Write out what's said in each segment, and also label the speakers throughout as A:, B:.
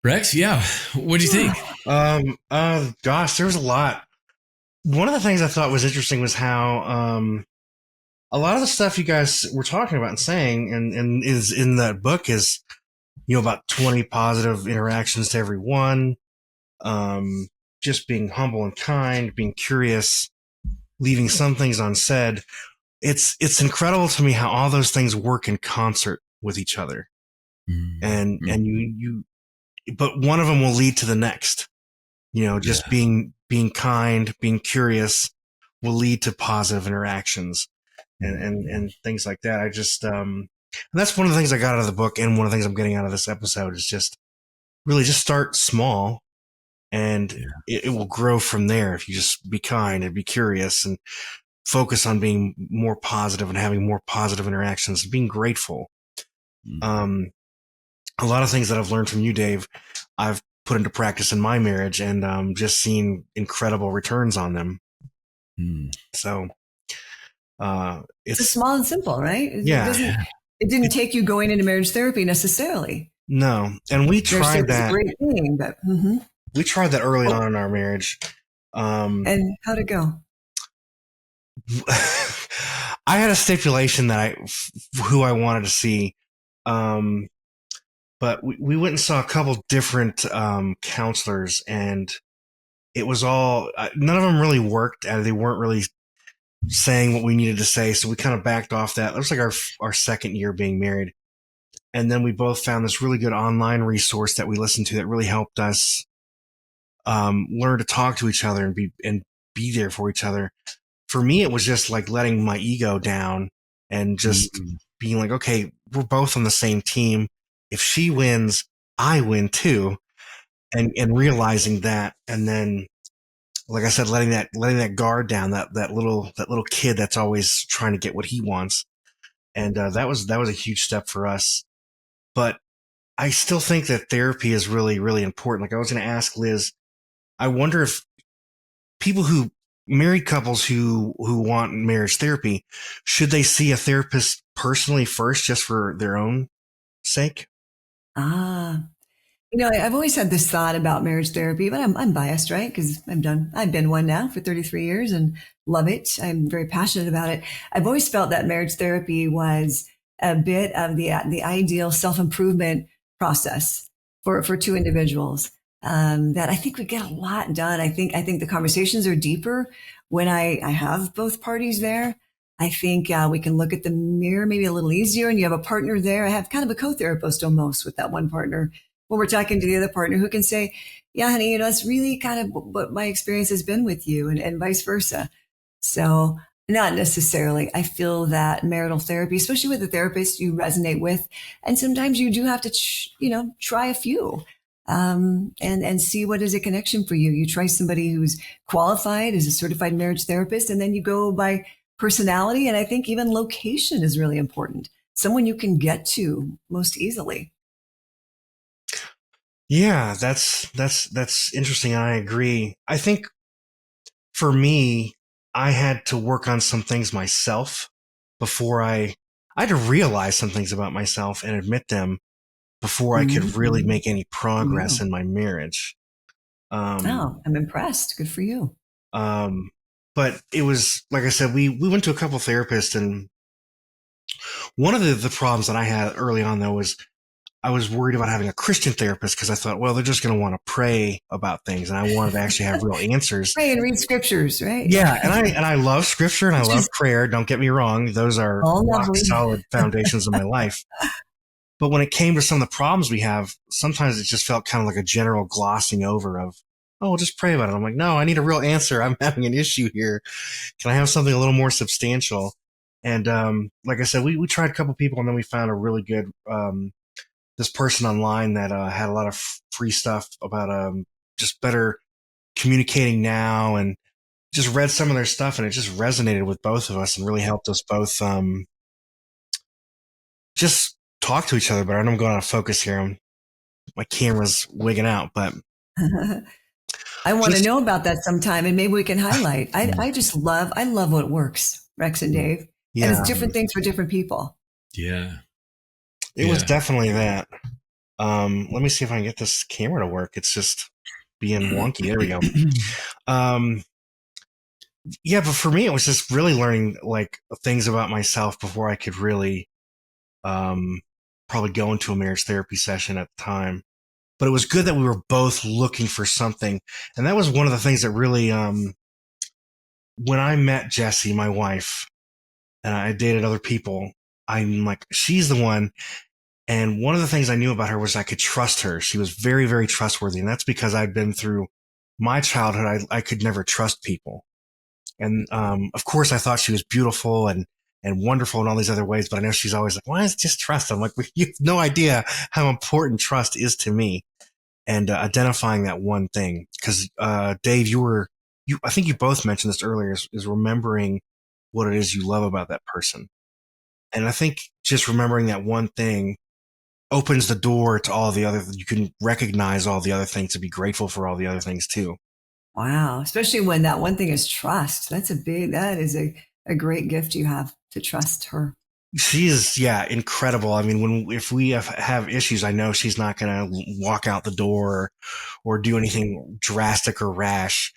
A: Rex, yeah. What do you think?
B: Gosh, there was a lot. One of the things I thought was interesting was how a lot of the stuff you guys were talking about and saying, and is in that book is about 20 positive interactions to everyone, um, just being humble and kind, being curious, leaving some things unsaid. It's incredible to me how all those things work in concert with each other,
A: Mm-hmm.
B: and you but one of them will lead to the next. Just
A: Yeah.
B: being kind, being curious will lead to positive interactions and things like that. And that's one of the things I got out of the book, and one of the things I'm getting out of this episode is just really just start small, and
A: Yeah.
B: it will grow from there if you just be kind and be curious and focus on being more positive and having more positive interactions, being grateful.
A: Mm-hmm.
B: Um, a lot of things that I've learned from you, Dave, I've put into practice in my marriage, and just seen incredible returns on them. So
C: It's a
B: it's
C: small and simple, right? It
B: yeah,
C: doesn't. It didn't
B: it,
C: take you going into marriage therapy necessarily.
B: no, and
C: Marriage therapy is a great thing, but
B: we tried that early
C: oh,
B: on in our marriage.
C: and how'd it go?
B: I had a stipulation that who I wanted to see. Um, but we went and saw a couple different counselors, and it was all none of them really worked, and they weren't really saying what we needed to say. So we kind of backed off that. It was like our second year being married, and then we both found this really good online resource that we listened to that really helped us learn to talk to each other and be there for each other. For me, it was just like letting my ego down and just
A: Mm-hmm.
B: being like, okay, we're both on the same team. If she wins, I win too. And realizing that. And then, like I said, letting that guard down, that little kid that's always trying to get what he wants. And, that was a huge step for us. But I still think that therapy is really, really important. Like I was going to ask Liz, I wonder if people who married couples who want marriage therapy, should they see a therapist personally first just for their own sake?
C: Ah, I've always had this thought about marriage therapy, but I'm biased, right? Because I've been one now for 33 years and love it. I'm very passionate about it. I've always felt that marriage therapy was a bit of the ideal self improvement process for two individuals. That I think we get a lot done. I think the conversations are deeper when I have both parties there. I think we can look at the mirror maybe a little easier, and you have a partner there. I have kind of a co-therapist almost with that one partner when we're talking to the other partner who can say, yeah, honey, it's really kind of what my experience has been with you, and vice versa. So not necessarily. I feel that marital therapy, especially with the therapist you resonate with, and sometimes you do have to, try a few, and see what is a connection for you. You try somebody who's qualified as a certified marriage therapist, and then you go by personality. And I think even location is really important. Someone you can get to most easily.
B: Yeah, that's interesting. I agree. I think for me, I had to work on some things myself before I had to realize some things about myself and admit them before I could really
C: Mm-hmm.
B: make any progress
C: You.
B: in my marriage. Um,
C: Oh, I'm impressed. Good for you.
B: um, but it was like I said, we went to a couple therapists, and one of the problems that I had early on though was I was worried about having a Christian therapist because I thought, well, they're just going to want to pray about things, and I wanted to actually have real answers.
C: Pray and read scriptures, right?
B: Yeah, and I love scripture and I
C: Which
B: love
C: is
B: prayer. Don't get me wrong; those are
C: all
B: rock
C: lovely.
B: solid foundations of my life. But when it came to some of the problems we have, sometimes it just felt kind of like a general glossing over of, oh, we'll just pray about it. I'm like, no, I need a real answer. I'm having an issue here. Can I have something a little more substantial? And like I said, we tried a couple people, and then we found a really good this person online that had a lot of free stuff about just better communicating now, and just read some of their stuff, and it just resonated with both of us and really helped us both just talk to each other better. I know I'm going out of focus here. My camera's wigging out, but
C: I want to
B: just
C: know about that sometime, and maybe we can highlight. I love what works, Rex and Dave. And it's
B: yeah,
C: different things for different people.
A: Yeah.
B: it was
A: Yeah.
B: definitely that. Let me see if I can get this camera to work. It's just being wonky. There we go. Yeah, but for me, it was just really learning like things about myself before I could really probably go into a marriage therapy session at the time. But it was good that we were both looking for something. And that was one of the things that really, when I met Jessie, my wife, and I dated other people, I'm like, she's the one. And one of the things I knew about her was I could trust her. She was very, very trustworthy. And that's because I'd been through my childhood. I could never trust people. And, of course, I thought she was beautiful and wonderful in all these other ways. But I know she's always like, why is it just trust? I'm like, you have no idea how important trust is to me. And identifying that one thing. Because, Dave, I think you both mentioned this earlier, is remembering what it is you love about that person. And I think just remembering that one thing opens the door to all the other, you can recognize all the other things to be grateful for all the other things too.
C: Wow. Especially when that one thing is trust. That is a great gift you have to trust her.
B: She is, yeah, incredible. I mean, if we have issues, I know she's not going to walk out the door or do anything drastic or rash.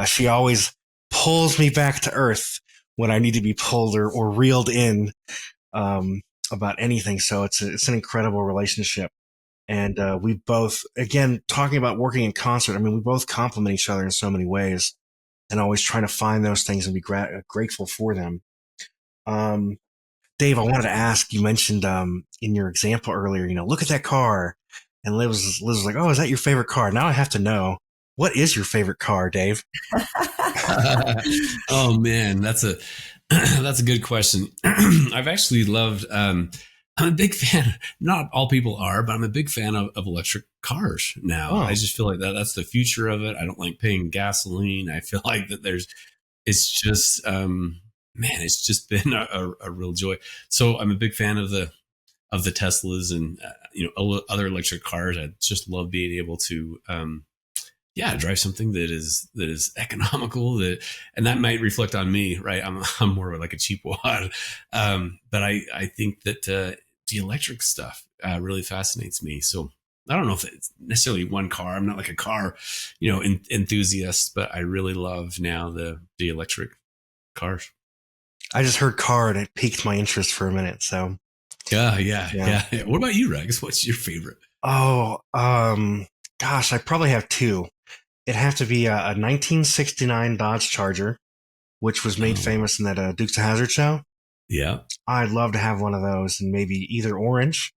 B: She always pulls me back to earth when I need to be pulled or reeled in, about anything. So it's an incredible relationship. And, we both, again, talking about working in concert, I mean, we both complement each other in so many ways and always trying to find those things and be grateful for them. Dave, I wanted to ask, you mentioned, in your example earlier, look at that car. And Liz was like, oh, is that your favorite car? Now I have to know, what is your favorite car, Dave?
A: Oh man, that's a good question. I've actually loved, I'm a big fan. Not all people are, but I'm a big fan of electric cars now.
B: Oh.
A: I just feel like that's the future of it. I don't like paying gasoline. I feel like that it's just, man, it's just been a real joy. So I'm a big fan of the Teslas and, other electric cars. I just love being able to, drive something that is economical, and that might reflect on me, right? I'm more of like a cheap wad. But I think that, the electric stuff, really fascinates me. So I don't know if it's necessarily one car. I'm not like a car, enthusiast, but I really love now the electric cars.
B: I just heard car and it piqued my interest for a minute. So
A: yeah. What about you, Rex? What's your favorite?
B: Oh, gosh, I probably have two. It'd have to be a 1969 Dodge Charger, which was made famous in that Dukes of Hazzard show.
A: Yeah.
B: I'd love to have one of those, and maybe either orange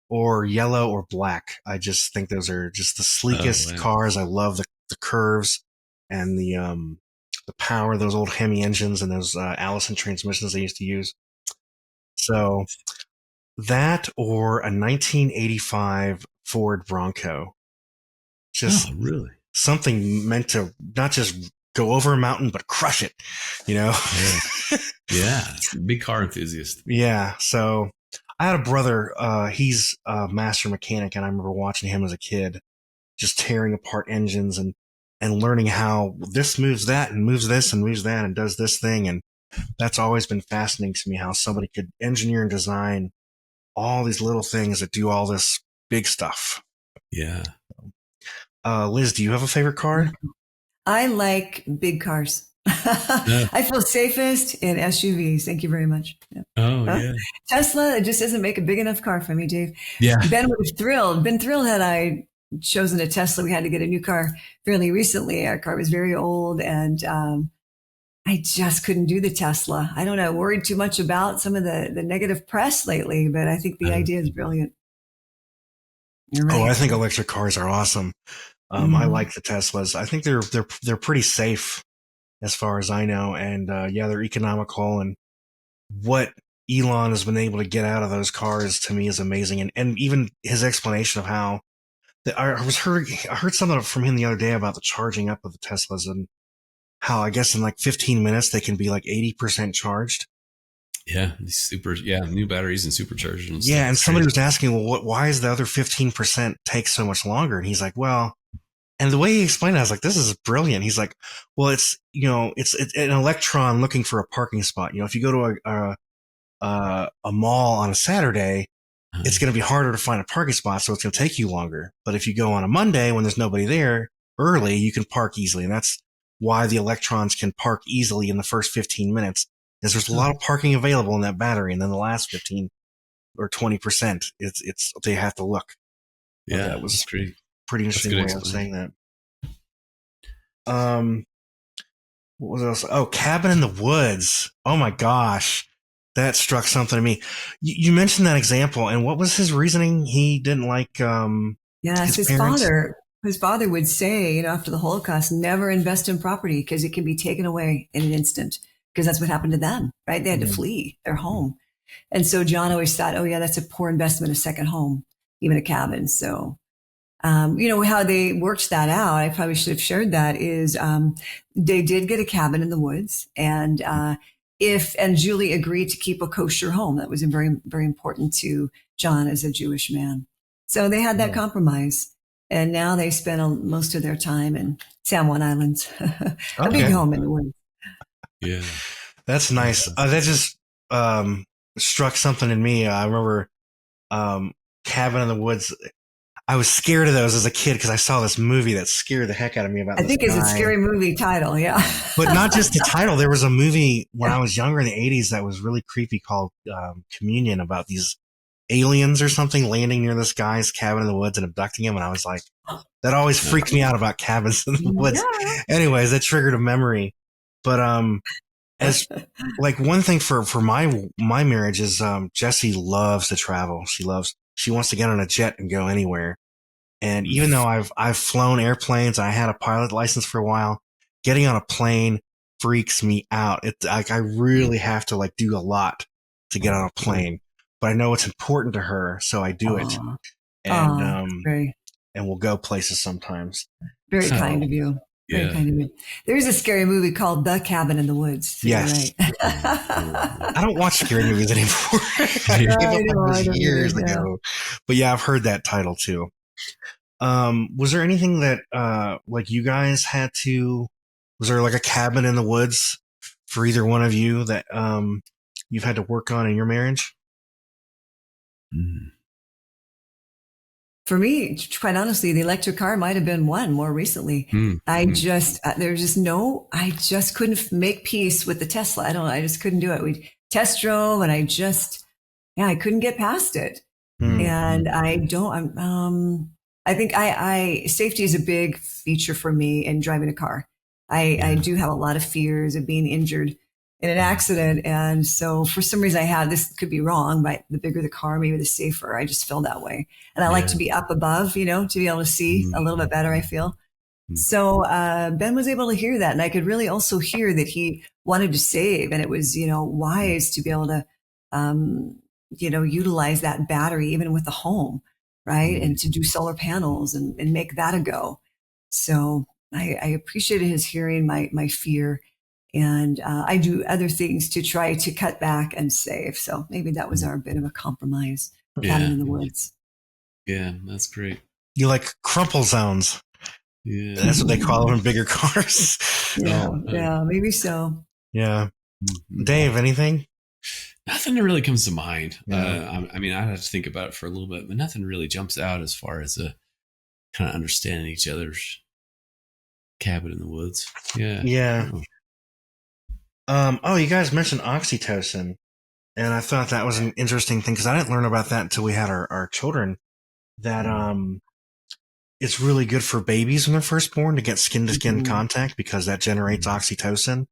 B: or yellow or black. I just think those are just the sleekest cars. I love the curves and the power of those old Hemi engines and those Allison transmissions they used to use. So that or a 1985 Ford Bronco. Just
A: really
B: something meant to not just go over a mountain, but crush it,
A: Yeah. Big car enthusiast.
B: Yeah. So I had a brother, he's a master mechanic, and I remember watching him as a kid, just tearing apart engines and learning how this moves that and moves this and moves that and does this thing. And that's always been fascinating to me, how somebody could engineer and design all these little things that do all this big stuff.
A: Yeah.
B: Liz, do you have a favorite car?
C: I like big cars. I feel safest in SUVs. Thank you very much. Yeah.
A: Oh, yeah.
C: Tesla, it just doesn't make a big enough car for me, Dave.
A: Yeah.
C: Ben would have been thrilled had I chosen a Tesla. We had to get a new car fairly recently. Our car was very old, and I just couldn't do the Tesla. I don't know, worried too much about some of the negative press lately, but I think the idea is brilliant. You're right.
B: Oh, I think electric cars are awesome. I like the Teslas. I think they're pretty safe as far as I know. And, they're economical, and what Elon has been able to get out of those cars to me is amazing. And even his explanation of how I heard something from him the other day about the charging up of the Teslas, and how I guess in like 15 minutes, they can be like 80% charged.
A: Yeah. New batteries and superchargers. And
B: yeah. And somebody was asking, well, why is the other 15% take so much longer? And he's like, well, and the way he explained it, I was like, this is brilliant. He's like, well, it's an electron looking for a parking spot. If you go to a mall on a Saturday, it's going to be harder to find a parking spot, so it's going to take you longer. But if you go on a Monday when there's nobody there early, you can park easily. And that's why the electrons can park easily in the first 15 minutes, is there's a lot of parking available in that battery. And then the last 15 or 20%, they have to look.
A: Yeah,
B: that was
A: great.
B: Pretty interesting way of saying that. What was else? Oh, Cabin in the Woods. Oh my gosh. That struck something to me. You mentioned that example, and what was his reasoning? He didn't like
C: yes,
B: his parents?
C: His father would say, after the Holocaust, never invest in property because it can be taken away in an instant, because that's what happened to them, right? They had to flee their home. And so John always thought, oh yeah, that's a poor investment, a second home, even a cabin. So how they worked that out, I probably should have shared that, is they did get a cabin in the woods, and Julie agreed to keep a kosher home. That was very, very important to John as a Jewish man. So they had that compromise, and now they spend most of their time in San Juan Islands, a big home in the woods.
A: Yeah,
B: that's nice. That just struck something in me. I remember Cabin in the Woods. I was scared of those as a kid because I saw this movie that scared the heck out of me about.
C: I think it's a scary movie title, yeah.
B: But not just the title. There was a movie when I was younger in the 80s that was really creepy called Communion, about these aliens or something landing near this guy's cabin in the woods and abducting him. And I was like, that always freaked me out about cabins in the woods. Yeah. Anyways, that triggered a memory. But as like one thing for my marriage is Jessie loves to travel. She wants to get on a jet and go anywhere. And even though I've flown airplanes, I had a pilot license for a while, getting on a plane freaks me out. It's like I really have to do a lot to get on a plane, but I know it's important to her, so I do it. And and we'll go places sometimes.
C: Very kind of you. Very kind of you. There's a scary movie called The Cabin in the Woods. So
B: yes. Right. I don't watch scary movies anymore. I gave up on those years ago. But yeah, I've heard that title too. Was there anything that you guys had to? Was there a cabin in the woods for either one of you that you've had to work on in your marriage?
C: For me, quite honestly, the electric car might have been one more recently. I just couldn't make peace with the Tesla. I just couldn't do it. We test drove, and I couldn't get past it. And I think safety is a big feature for me in driving a car. I do have a lot of fears of being injured in an accident. And so for some reason this could be wrong, but the bigger the car, maybe the safer. I just feel that way. And I like to be up above, to be able to see a little bit better, I feel. So Ben was able to hear that. And I could really also hear that he wanted to save. And it was, wise to be able to, utilize that battery even with the home, right? And to do solar panels and make that a go. So I appreciated his hearing my fear. And I do other things to try to cut back and save. So maybe that was our bit of a compromise. Cabin in the woods.
A: Yeah, that's great.
B: You like crumple zones. Yeah. That's what they call them in bigger cars.
C: Yeah, maybe so.
B: Yeah. Dave, anything?
A: Nothing really comes to mind. Yeah. I have to think about it for a little bit, but nothing really jumps out as far as kind of understanding each other's cabin in the woods. Yeah.
B: Yeah. You guys mentioned oxytocin, and I thought that was an interesting thing because I didn't learn about that until we had our children. That it's really good for babies when they're first born to get skin-to-skin contact because that generates oxytocin.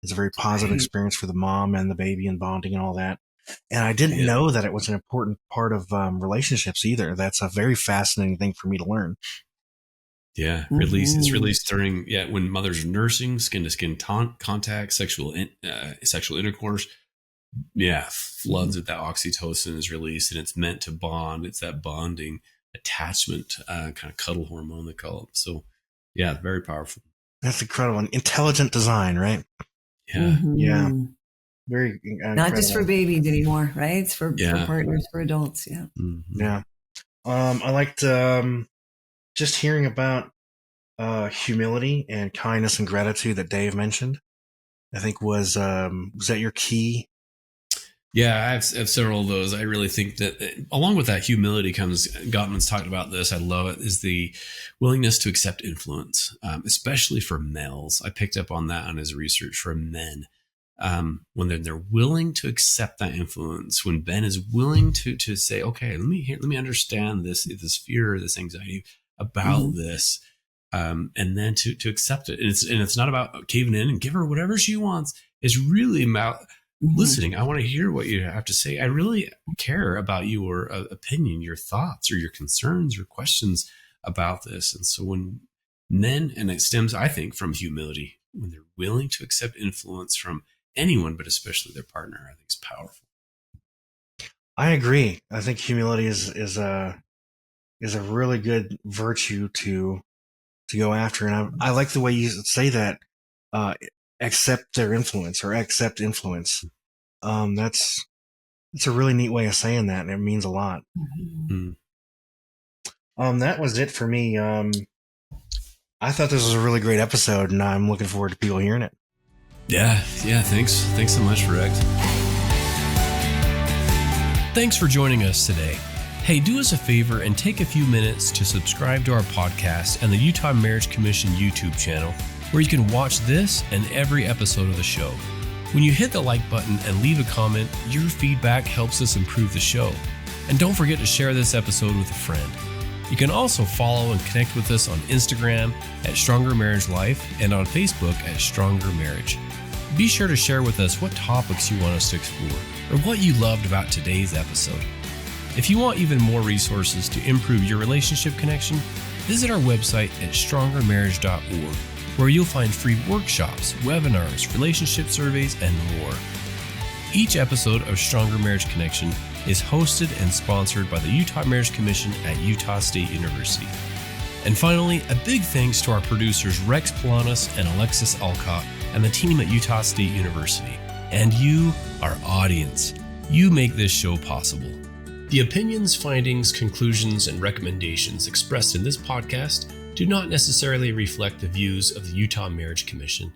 B: It's a very positive experience for the mom and the baby and bonding and all that. And I didn't know that it was an important part of relationships either. That's a very fascinating thing for me to learn.
A: Yeah, it's released during when mothers are nursing, skin to skin contact, sexual intercourse. Yeah, floods of that oxytocin is released, and it's meant to bond. It's that bonding attachment, kind of cuddle hormone they call it. So, yeah, very powerful.
B: That's incredible. And intelligent design, right?
A: Yeah,
B: yeah, very incredible.
C: Not just for babies anymore, right? It's for partners, for adults. Yeah,
B: yeah. I liked just hearing about humility and kindness and gratitude that Dave mentioned. I think was that your key
A: Yeah, I have several of those. I really think that along with that humility comes, Gottman's talked about this. I love it, is the willingness to accept influence, especially for males. I picked up on that on his research for men. When they're willing to accept that influence, when Ben is willing to say, okay, let me understand this fear, this anxiety about this, and then to accept it. And it's not about caving in and give her whatever she wants. It's really about listening. I want to hear what you have to say. I really care about your opinion, your thoughts, or your concerns or questions about this. And so when men, and it stems, I think, from humility, when they're willing to accept influence from anyone, but especially their partner, I think is powerful.
B: I agree. I think humility is a really good virtue to go after, and I like the way you say that. Accept their influence or accept influence. That's a really neat way of saying that, and it means a lot. That was it for me. I thought this was a really great episode, and I'm looking forward to people hearing it.
A: Yeah. Thanks so much, Rex.
D: Thanks for joining us today. Hey, do us a favor and take a few minutes to subscribe to our podcast and the Utah Marriage Commission YouTube channel, where you can watch this and every episode of the show. When you hit the like button and leave a comment, your feedback helps us improve the show. And don't forget to share this episode with a friend. You can also follow and connect with us on Instagram at Stronger Marriage Life and on Facebook at Stronger Marriage. Be sure to share with us what topics you want us to explore or what you loved about today's episode. If you want even more resources to improve your relationship connection, visit our website at strongermarriage.org, where you'll find free workshops, webinars, relationship surveys, and more. Each episode of Stronger Marriage Connection is hosted and sponsored by the Utah Marriage Commission at Utah State University. And finally, a big thanks to our producers Rex Polanis and Alexis Alcott and the team at Utah State University. And you, our audience. You make this show possible. The opinions, findings, conclusions, and recommendations expressed in this podcast do not necessarily reflect the views of the Utah Marriage Commission